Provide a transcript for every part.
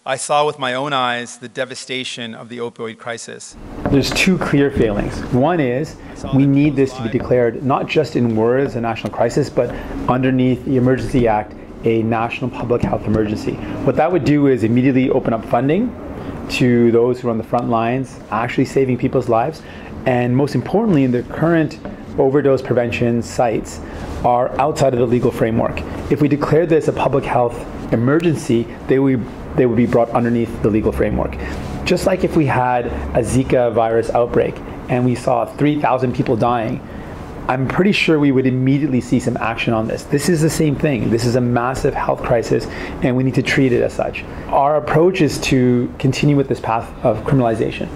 I saw with my own eyes the devastation of the opioid crisis. There's two clear failings. One is we need this to be declared not just in words a national crisis, but underneath the Emergency Act, a national public health emergency. What that would do is immediately open up funding to those who are on the front lines, actually saving people's lives. And most importantly, the current overdose prevention sites are outside of the legal framework. If we declare this a public health emergency, they would be brought underneath the legal framework. Just like if we had a Zika virus outbreak and we saw 3,000 people dying, I'm pretty sure we would immediately see some action on this. This is the same thing. This is a massive health crisis, and we need to treat it as such. Our approach is to continue with this path of criminalization.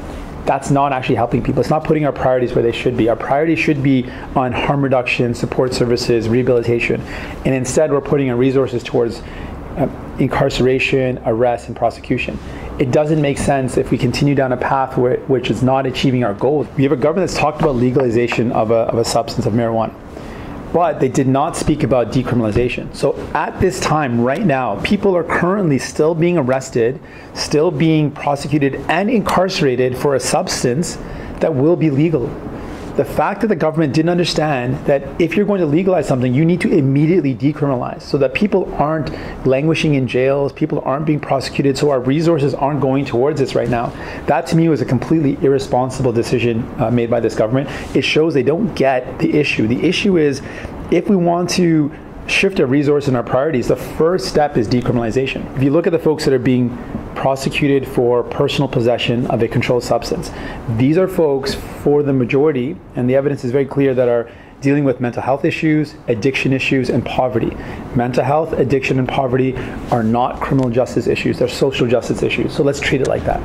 That's not actually helping people. It's not putting our priorities where they should be. Our priorities should be on harm reduction, support services, rehabilitation, and instead we're putting our resources towards incarceration, arrest, and prosecution. It doesn't make sense if we continue down a path which is not achieving our goals. We have a government that's talked about legalization of a substance, of marijuana, but they did not speak about decriminalization. So at this time, right now, people are currently still being arrested, still being prosecuted and incarcerated for a substance that will be legal. The fact that the government didn't understand that if you're going to legalize something, you need to immediately decriminalize so that people aren't languishing in jails, people aren't being prosecuted, so our resources aren't going towards this right now. That to me was a completely irresponsible decision made by this government. It shows they don't get the issue. The issue is if we want to shift our resources and our priorities, the first step is decriminalization. If you look at the folks that are being prosecuted for personal possession of a controlled substance, these are folks, for the majority, and the evidence is very clear, that are dealing with mental health issues, addiction issues, and poverty. Mental health, addiction, and poverty are not criminal justice issues, they're social justice issues. So let's treat it like that.